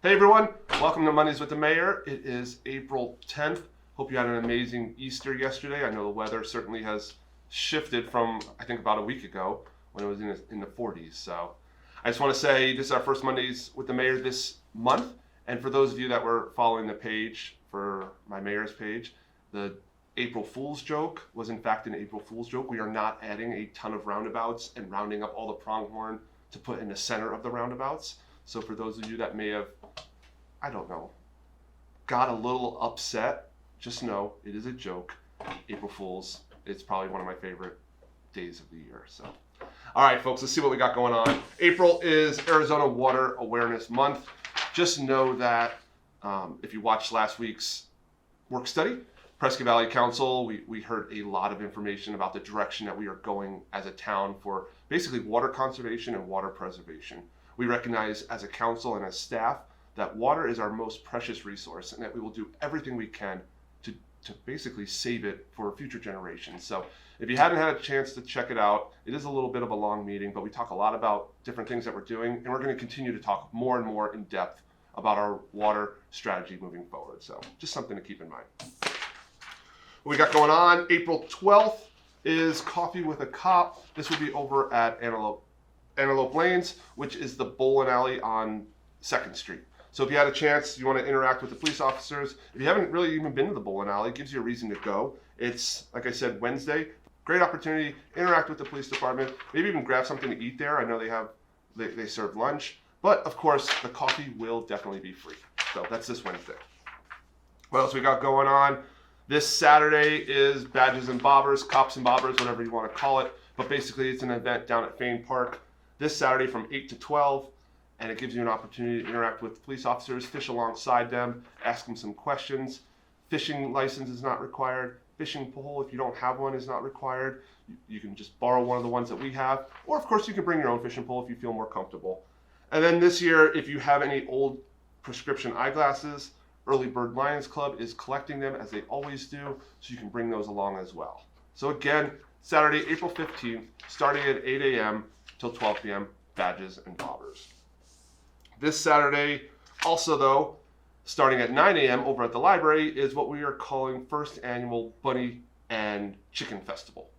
Hey everyone, welcome to Mondays with the Mayor. It is April 10th. Hope you had an amazing Easter yesterday. I know the weather certainly has shifted from, I think, about a week ago when it was in the 40s. So I just want to say this is our first Mondays with the Mayor this month. And for those of you that were following the page for my Mayor's page, the April Fool's joke was in fact an April Fool's joke. We are not adding a ton of roundabouts and rounding up all the pronghorn to put in the center of the roundabouts. So for those of you that may have, I don't know, got a little upset, just know it is a joke. April Fool's, it's probably one of my favorite days of the year. So, all right, folks, let's see what we got going on. April is Arizona Water Awareness Month. Just know that if you watched last week's work study, Prescott Valley Council, we heard a lot of information about the direction that we are going as a town for basically water conservation and water preservation. We recognize as a council and as staff that water is our most precious resource and that we will do everything we can to basically save it for future generations. So if you hadn't had a chance to check it out, it is a little bit of a long meeting, but we talk a lot about different things that we're doing, and we're going to continue to talk more and more in depth about our water strategy moving forward. So just something to keep in mind. What we got going on, April 12th is Coffee with a Cop. This will be over at Antelope Lanes, which is the bowling alley on 2nd Street. So if you had a chance, you want to interact with the police officers. If you haven't really even been to the bowling alley, it gives you a reason to go. It's, like I said, Wednesday. Great opportunity, interact with the police department, maybe even grab something to eat there. I know they serve lunch, but of course the coffee will definitely be free. So that's this Wednesday. What else we got going on? This Saturday is Badges and Bobbers, Cops and Bobbers, whatever you want to call it. But basically it's an event down at Fane Park this Saturday from 8 to 12. And it gives you an opportunity to interact with police officers, fish alongside them, ask them some questions. Fishing license is not required. Fishing pole, if you don't have one, is not required. You can just borrow one of the ones that we have. Or, of course, you can bring your own fishing pole if you feel more comfortable. And then this year, if you have any old prescription eyeglasses, Early Bird Lions Club is collecting them, as they always do, so you can bring those along as well. So again, Saturday, April 15th, starting at 8 a.m. till 12 p.m., Badges and Bobbers. This Saturday, also though, starting at 9 a.m. over at the library, is what we are calling First Annual Bunny and Chicken Festival.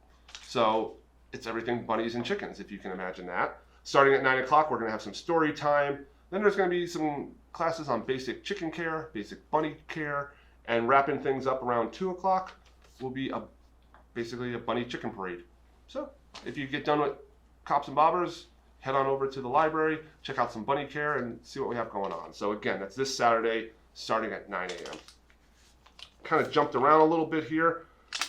So it's everything bunnies and chickens, if you can imagine that. Starting at 9 o'clock, we're going to have some story time. Then there's going to be some classes on basic chicken care, basic bunny care, and wrapping things up around 2 o'clock will be basically a bunny chicken parade. So if you get done with Cops and Bobbers, head on over to the library, check out some bunny care, and see what we have going on. So again, that's this Saturday, starting at 9 a.m. Kind of jumped around a little bit here,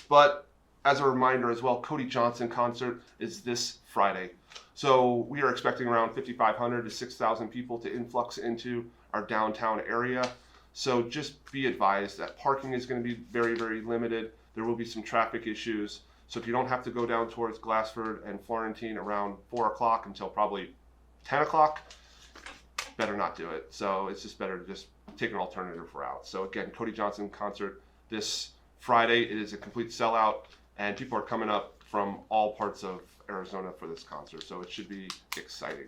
but as a reminder as well, Cody Johnson concert is this Friday. So we are expecting around 5,500 to 6,000 people to influx into our downtown area. So just be advised that parking is going to be very, very limited. There will be some traffic issues. So if you don't have to go down towards Glassford and Florentine around 4 o'clock until probably 10 o'clock, better not do it. So it's just better to just take an alternative route. So again, Cody Johnson concert this Friday. It is a complete sellout, and people are coming up from all parts of Arizona for this concert. So it should be exciting.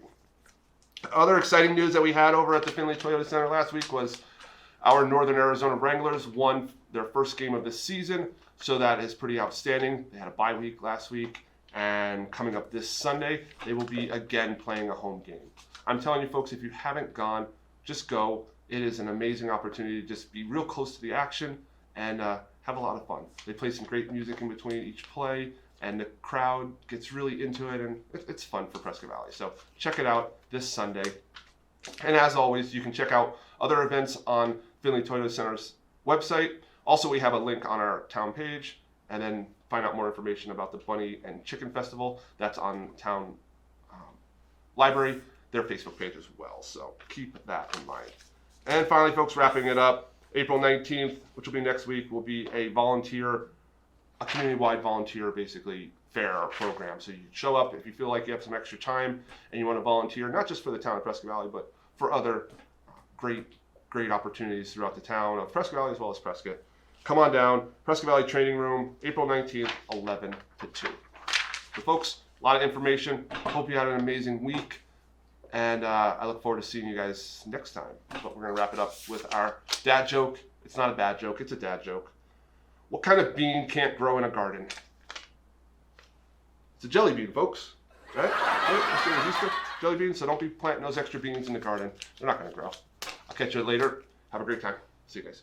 Other exciting news that we had over at the Findlay Toyota Center last week was our Northern Arizona Wranglers won their first game of the season. So that is pretty outstanding. They had a bye week last week, and coming up this Sunday, they will be again playing a home game. I'm telling you folks, if you haven't gone, just go. It is an amazing opportunity to just be real close to the action and have a lot of fun. They play some great music in between each play, and the crowd gets really into it, and it's fun for Prescott Valley. So check it out this Sunday. And as always, you can check out other events on Findlay Toyota Center's website. Also, we have a link on our town page, and then find out more information about the Bunny and Chicken Festival. That's on town library, their Facebook page as well. So keep that in mind. And finally, folks, wrapping it up, April 19th, which will be next week, will be a community-wide volunteer, basically, fair program. So you show up if you feel like you have some extra time and you want to volunteer, not just for the town of Prescott Valley, but for other great opportunities throughout the town of Prescott Valley as well as Prescott. Come on down, Prescott Valley Training Room, April 19th, 11 to 2. So folks, a lot of information. Hope you had an amazing week. And I look forward to seeing you guys next time. But we're going to wrap it up with our dad joke. It's not a bad joke. It's a dad joke. What kind of bean can't grow in a garden? It's a jelly bean, folks. Right? Jelly beans, so don't be planting those extra beans in the garden. They're not going to grow. I'll catch you later. Have a great time. See you guys.